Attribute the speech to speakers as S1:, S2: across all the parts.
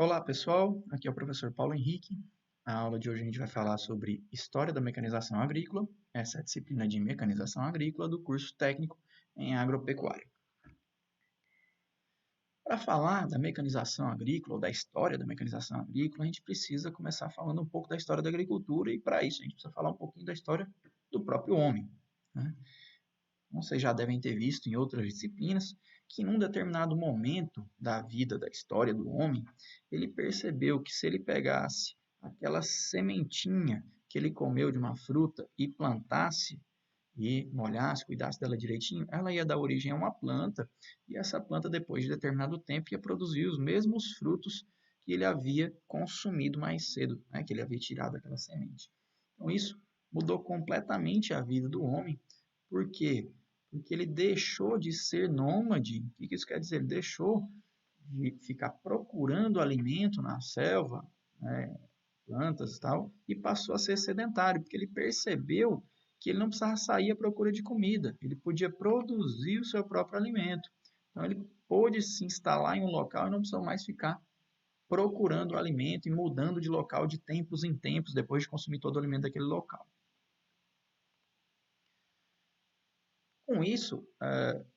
S1: Olá pessoal, aqui é o professor Paulo Henrique. Na aula de hoje a gente vai falar sobre História da Mecanização Agrícola, essa é a disciplina de Mecanização Agrícola do curso técnico em Agropecuária. Para falar da mecanização agrícola, ou da história da mecanização agrícola, a gente precisa começar falando um pouco da história da agricultura e para isso a gente precisa falar um pouquinho da história do próprio homem, né? Vocês já devem ter visto em outras disciplinas que num determinado momento da vida, da história do homem, ele percebeu que se ele pegasse aquela sementinha que ele comeu de uma fruta e plantasse, e molhasse, cuidasse dela direitinho, ela ia dar origem a uma planta, e essa planta, depois de determinado tempo, ia produzir os mesmos frutos que ele havia consumido mais cedo, né, que ele havia tirado aquela semente. Então, isso mudou completamente a vida do homem. Por quê? Porque ele deixou de ser nômade. O que isso quer dizer? Ele deixou de ficar procurando alimento na selva, né, plantas e tal, e passou a ser sedentário, porque ele percebeu que ele não precisava sair à procura de comida, ele podia produzir o seu próprio alimento. Então ele pôde se instalar em um local e não precisou mais ficar procurando o alimento e mudando de local de tempos em tempos depois de consumir todo o alimento daquele local. Com isso,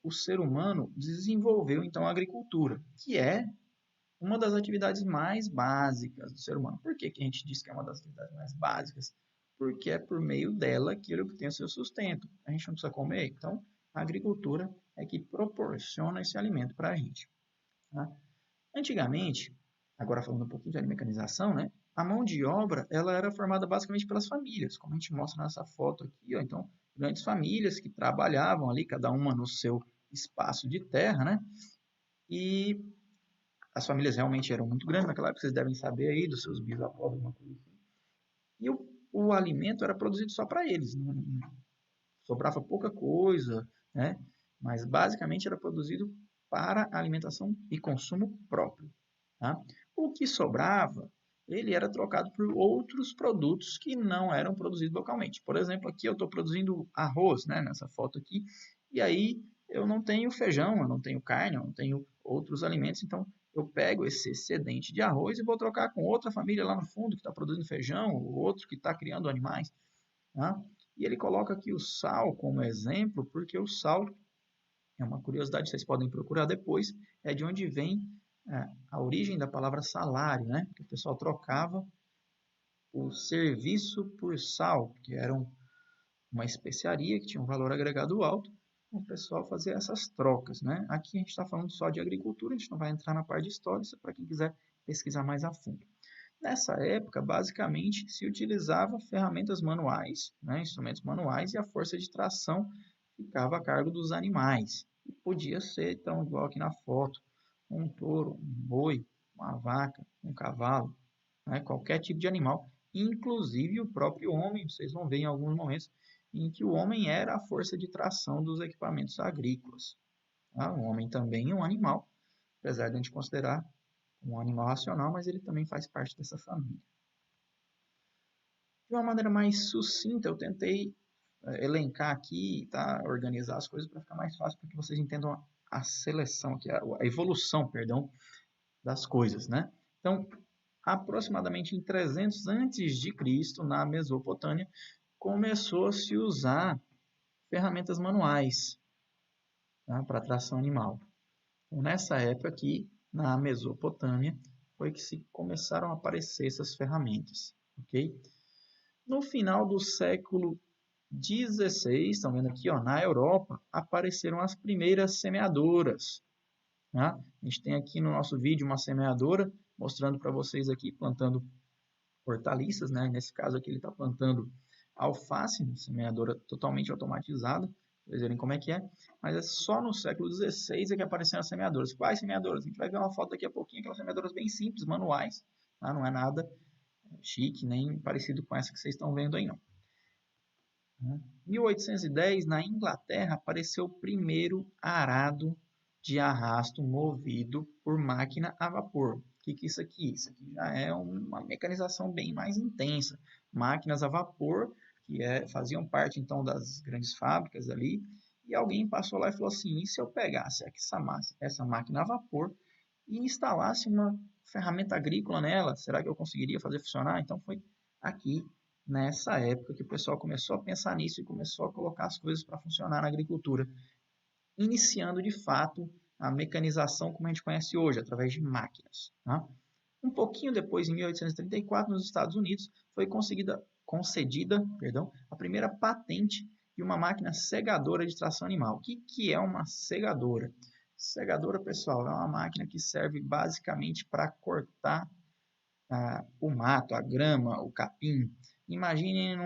S1: o ser humano desenvolveu então a agricultura, que é uma das atividades mais básicas do ser humano. Por que que a gente diz que é uma das atividades mais básicas? Porque é por meio dela que ele obtém o seu sustento. A gente não precisa comer, então a agricultura é que proporciona esse alimento para a gente. Tá? Antigamente, agora falando um pouquinho de mecanização, né? A mão de obra ela era formada basicamente pelas famílias, como a gente mostra nessa foto aqui, ó. Então, grandes famílias que trabalhavam ali, cada uma no seu espaço de terra, né? E as famílias realmente eram muito grandes naquela época, vocês devem saber aí dos seus bisavós, alguma coisa assim. E o alimento era produzido só para eles, não sobrava pouca coisa, né? Mas basicamente era produzido para alimentação e consumo próprio. Tá? O que sobrava, ele era trocado por outros produtos que não eram produzidos localmente. Por exemplo, aqui eu estou produzindo arroz, né, nessa foto aqui, e aí eu não tenho feijão, eu não tenho carne, eu não tenho outros alimentos, então eu pego esse excedente de arroz e vou trocar com outra família lá no fundo que está produzindo feijão, ou outro que está criando animais. Tá? E ele coloca aqui o sal como exemplo, porque o sal é uma curiosidade, vocês podem procurar depois, é de onde vem a origem da palavra salário, né? Que o pessoal trocava o serviço por sal, que era uma especiaria que tinha um valor agregado alto, o pessoal fazia essas trocas, né? Aqui a gente está falando só de agricultura, a gente não vai entrar na parte de história, isso é para quem quiser pesquisar mais a fundo. Nessa época, basicamente, se utilizava ferramentas manuais, né, instrumentos manuais, e a força de tração ficava a cargo dos animais. E podia ser, então, igual aqui na foto, um touro, um boi, uma vaca, um cavalo, né, qualquer tipo de animal, inclusive o próprio homem. Vocês vão ver em alguns momentos em que o homem era a força de tração dos equipamentos agrícolas. Tá? O homem também é um animal, apesar de a gente considerar um animal racional, mas ele também faz parte dessa família. De uma maneira mais sucinta, eu tentei elencar aqui, tá? Organizar as coisas para ficar mais fácil, para que vocês entendam a seleção, aqui, a evolução, perdão, das coisas, né? Então, aproximadamente em 300 antes de Cristo, na Mesopotâmia, começou a se usar ferramentas manuais, tá? Para tração animal. Então, nessa época aqui, na Mesopotâmia, foi que se começaram a aparecer essas ferramentas, ok? No final do século XVI, estão vendo aqui, ó, na Europa, apareceram as primeiras semeadoras. Tá? A gente tem aqui no nosso vídeo uma semeadora, mostrando para vocês aqui, plantando hortaliças, né? Nesse caso aqui ele está plantando alface, semeadora totalmente automatizada, para vocês verem como é que é. Mas é só no século XVI é que apareceram as semeadoras. Quais semeadoras? A gente vai ver uma foto daqui a pouquinho, aquelas semeadoras bem simples, manuais, tá? Não é nada chique, nem parecido com essa que vocês estão vendo aí, não. Em 1810, na Inglaterra, apareceu o primeiro arado de arrasto movido por máquina a vapor. O que é isso aqui? Isso aqui já é uma mecanização bem mais intensa. Máquinas a vapor, que faziam parte então das grandes fábricas ali, e alguém passou lá e falou assim, e se eu pegasse essa máquina a vapor e instalasse uma ferramenta agrícola nela. Será que eu conseguiria fazer funcionar? Então foi aqui, nessa época, que o pessoal começou a pensar nisso e começou a colocar as coisas para funcionar na agricultura, iniciando de fato a mecanização como a gente conhece hoje, através de máquinas. Tá? Um pouquinho depois, em 1834, nos Estados Unidos, foi concedida a primeira patente de uma máquina segadora de tração animal. O que é uma segadora? Segadora, pessoal, é uma máquina que serve basicamente para cortar o mato, a grama, o capim. Imaginem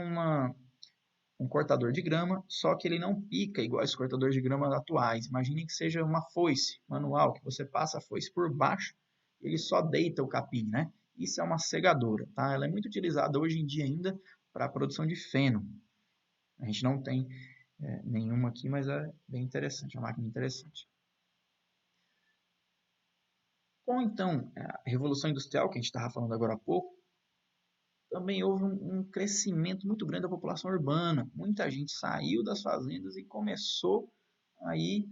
S1: um cortador de grama, só que ele não pica igual os cortadores de grama atuais. Imagine que seja uma foice manual, que você passa a foice por baixo, ele só deita o capim, né? Isso é uma segadora, tá? Ela é muito utilizada hoje em dia ainda para a produção de feno. A gente não tem nenhuma aqui, mas é bem interessante, é uma máquina interessante. Com, então, a Revolução Industrial, que a gente estava falando agora há pouco, também houve um crescimento muito grande da população urbana. Muita gente saiu das fazendas e começou a ir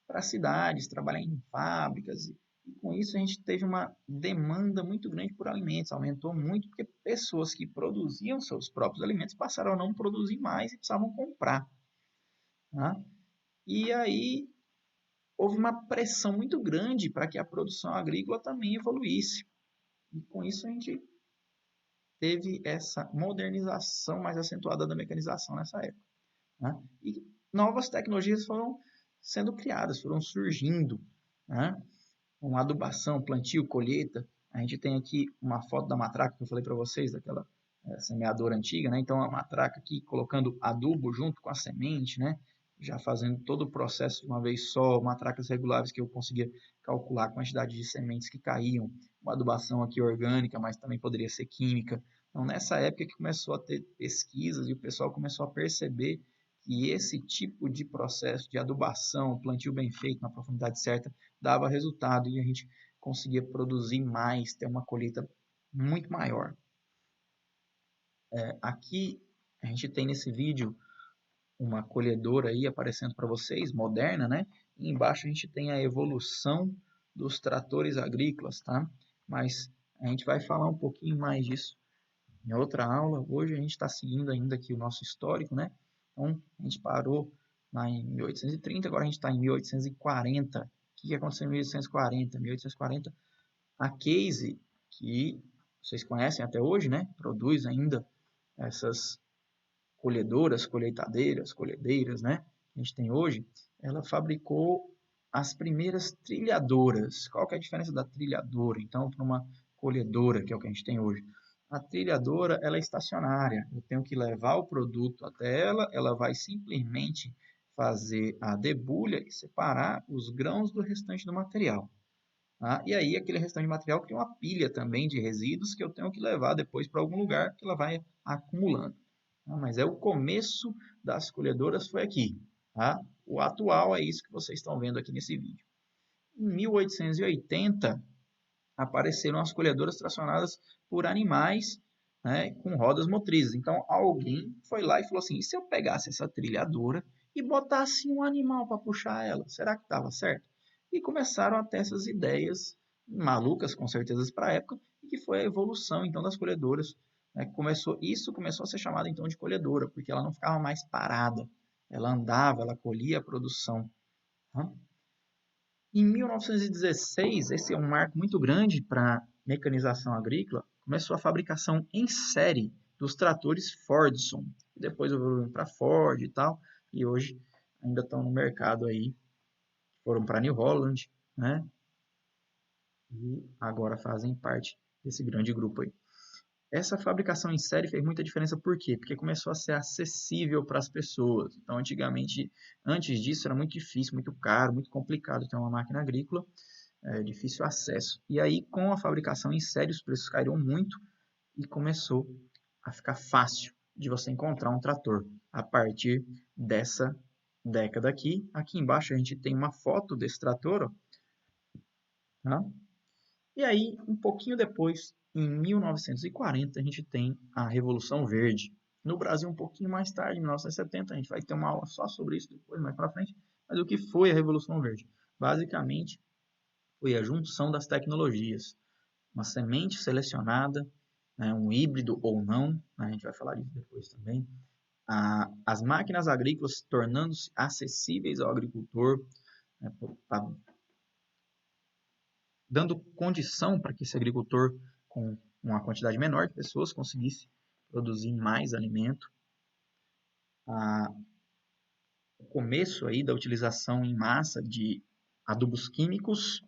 S1: para as cidades, trabalhar em fábricas. E com isso a gente teve uma demanda muito grande por alimentos. Aumentou muito porque pessoas que produziam seus próprios alimentos passaram a não produzir mais e precisavam comprar. Tá? E aí houve uma pressão muito grande para que a produção agrícola também evoluísse. E com isso a gente teve essa modernização mais acentuada da mecanização nessa época. Né? E novas tecnologias foram sendo criadas, foram surgindo. Né? Com adubação, plantio, colheita. A gente tem aqui uma foto da matraca que eu falei para vocês, daquela semeadora antiga. Né? Então, a matraca aqui colocando adubo junto com a semente, né? Já fazendo todo o processo de uma vez só, matracas regulares que eu conseguia calcular a quantidade de sementes que caíam, uma adubação aqui orgânica, mas também poderia ser química. Então, nessa época que começou a ter pesquisas e o pessoal começou a perceber que esse tipo de processo de adubação, plantio bem feito, na profundidade certa, dava resultado e a gente conseguia produzir mais, ter uma colheita muito maior. Aqui a gente tem nesse vídeo uma colhedora aí aparecendo para vocês, moderna, né? E embaixo a gente tem a evolução dos tratores agrícolas, tá? Mas a gente vai falar um pouquinho mais disso em outra aula. Hoje a gente está seguindo ainda aqui o nosso histórico, né? Então, a gente parou lá em 1830, agora a gente está em 1840. O que aconteceu em 1840? 1840, a Case, que vocês conhecem até hoje, né? Produz ainda essas colhedoras, colheitadeiras, colhedeiras, né? Que a gente tem hoje. Ela fabricou as primeiras trilhadoras. Qual que é a diferença da trilhadora, então, para uma colhedora, que é o que a gente tem hoje? A trilhadora, ela é estacionária. Eu tenho que levar o produto até ela, ela vai simplesmente fazer a debulha e separar os grãos do restante do material. Tá? E aí, aquele restante de material cria uma pilha também de resíduos que eu tenho que levar depois para algum lugar que ela vai acumulando. Tá? Mas o começo das colhedoras foi aqui. Tá? O atual é isso que vocês estão vendo aqui nesse vídeo. Em 1880, apareceram as colhedoras tracionadas por animais, né, com rodas motrizes. Então, alguém foi lá e falou assim, e se eu pegasse essa trilhadora e botasse um animal para puxar ela? Será que estava certo? E começaram a ter essas ideias malucas, com certeza, para a época, e que foi a evolução, então, das colhedoras. Né, isso começou a ser chamado, então, de colhedora, porque ela não ficava mais parada. Ela andava, ela colhia a produção. Tá? Em 1916, esse é um marco muito grande para a mecanização agrícola, começou a fabricação em série dos tratores Fordson. Depois evoluiu para Ford e tal, e hoje ainda estão no mercado aí. Foram para New Holland, né? E agora fazem parte desse grande grupo aí. Essa fabricação em série fez muita diferença, por quê? Porque começou a ser acessível para as pessoas. Então, antes disso, era muito difícil, muito caro, muito complicado ter uma máquina agrícola, difícil acesso. E aí, com a fabricação em série, os preços caíram muito e começou a ficar fácil de você encontrar um trator. A partir dessa década aqui, aqui embaixo a gente tem uma foto desse trator, ó, tá? E aí, um pouquinho depois, em 1940, a gente tem a Revolução Verde. No Brasil, um pouquinho mais tarde, em 1970, a gente vai ter uma aula só sobre isso depois, mais para frente. Mas o que foi a Revolução Verde? Basicamente, foi a junção das tecnologias. Uma semente selecionada, né, um híbrido ou não, né, a gente vai falar disso depois também. As máquinas agrícolas tornando-se acessíveis ao agricultor, né, dando condição para que esse agricultor, com uma quantidade menor de pessoas, conseguisse produzir mais alimento. O começo aí da utilização em massa de adubos químicos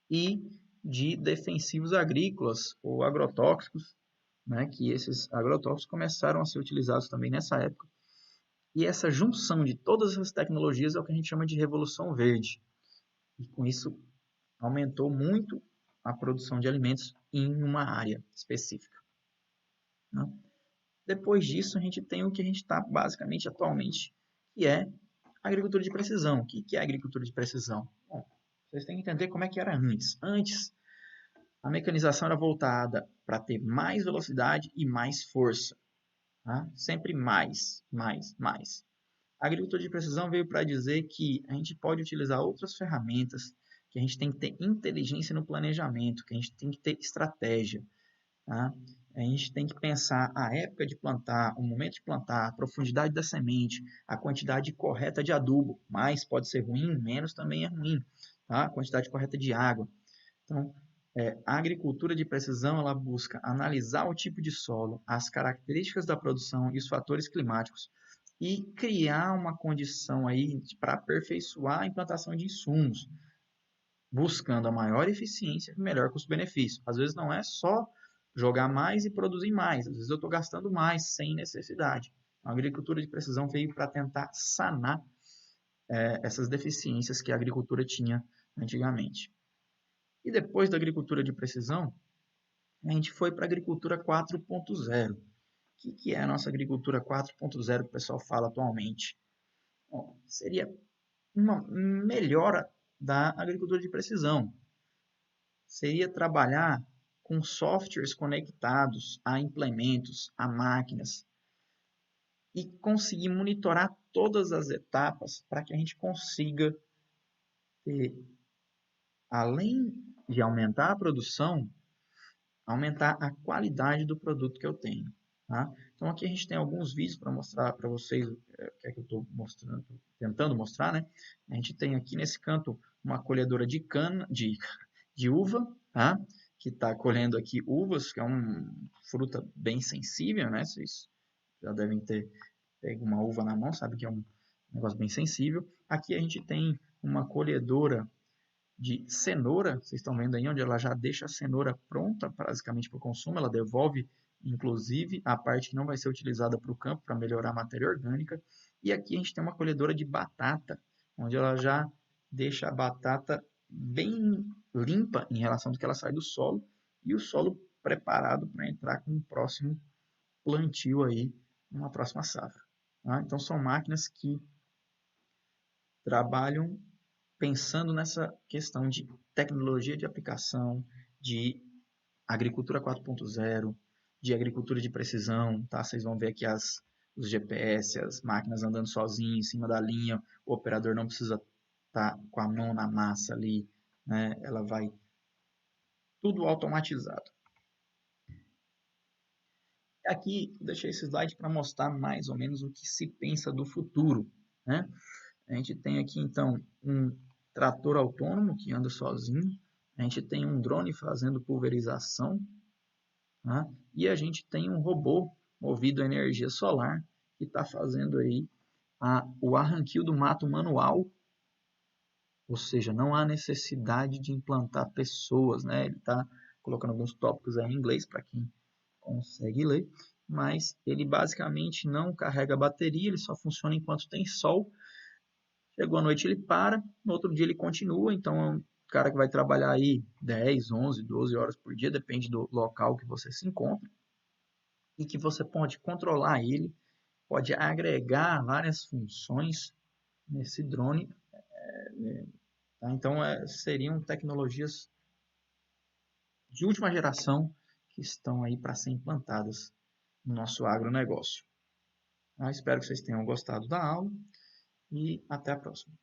S1: e de defensivos agrícolas ou agrotóxicos, né, que esses agrotóxicos começaram a ser utilizados também nessa época. E essa junção de todas essas tecnologias é o que a gente chama de Revolução Verde. E com isso aumentou muito a produção de alimentos em uma área específica, né? Depois disso, a gente tem o que a gente está basicamente atualmente, que é a agricultura de precisão. O que é a agricultura de precisão? Bom, vocês têm que entender como é que era antes. Antes, a mecanização era voltada para ter mais velocidade e mais força. Tá? Sempre mais, mais, mais. A agricultura de precisão veio para dizer que a gente pode utilizar outras ferramentas, que a gente tem que ter inteligência no planejamento, que a gente tem que ter estratégia. Tá? A gente tem que pensar a época de plantar, o momento de plantar, a profundidade da semente, a quantidade correta de adubo. Mais pode ser ruim, menos também é ruim. Tá? A quantidade correta de água. Então, a agricultura de precisão ela busca analisar o tipo de solo, as características da produção e os fatores climáticos e criar uma condição aí para aperfeiçoar a implantação de insumos, buscando a maior eficiência e melhor custo-benefício. Às vezes não é só jogar mais e produzir mais, às vezes eu estou gastando mais sem necessidade. A agricultura de precisão veio para tentar sanar essas deficiências que a agricultura tinha antigamente. E depois da agricultura de precisão, a gente foi para a agricultura 4.0. O que é a nossa agricultura 4.0 que o pessoal fala atualmente? Bom, seria uma melhora da agricultura de precisão. Seria trabalhar com softwares conectados a implementos, a máquinas, e conseguir monitorar todas as etapas para que a gente consiga ter, além de aumentar a produção, aumentar a qualidade do produto que eu tenho. Tá? Então aqui a gente tem alguns vídeos para mostrar para vocês o que é que eu estou mostrando, tentando mostrar, né? A gente tem aqui nesse canto uma colhedora de cana, de uva, tá? Que está colhendo aqui uvas, que é uma fruta bem sensível, né? Vocês já devem ter pego uma uva na mão, sabe que é um negócio bem sensível. Aqui a gente tem uma colhedora de cenoura, vocês estão vendo aí onde ela já deixa a cenoura pronta basicamente para o consumo, ela devolve inclusive a parte que não vai ser utilizada para o campo para melhorar a matéria orgânica. E aqui a gente tem uma colhedora de batata, onde ela já deixa a batata bem limpa em relação ao que ela sai do solo e o solo preparado para entrar com o próximo plantio aí, numa próxima safra. Tá? Então são máquinas que trabalham pensando nessa questão de tecnologia de aplicação, de agricultura 4.0, de agricultura de precisão, tá? Vocês vão ver aqui os GPS, as máquinas andando sozinhas em cima da linha, o operador não precisa estar com a mão na massa ali, né? Ela vai tudo automatizado. Aqui eu deixei esse slide para mostrar mais ou menos o que se pensa do futuro, né? A gente tem aqui então um trator autônomo que anda sozinho, a gente tem um drone fazendo pulverização, né? E a gente tem um robô movido a energia solar que está fazendo aí o arranquio do mato manual, ou seja, não há necessidade de implantar pessoas, né? Ele está colocando alguns tópicos aí em inglês para quem consegue ler, mas ele basicamente não carrega bateria, ele só funciona enquanto tem sol. Chegou a noite ele para, no outro dia ele continua, então é um cara que vai trabalhar aí 10, 11, 12 horas por dia, depende do local que você se encontra, e que você pode controlar ele, pode agregar várias funções nesse drone. Tá? Então seriam tecnologias de última geração que estão aí para ser implantadas no nosso agronegócio. Espero que vocês tenham gostado da aula e até a próxima.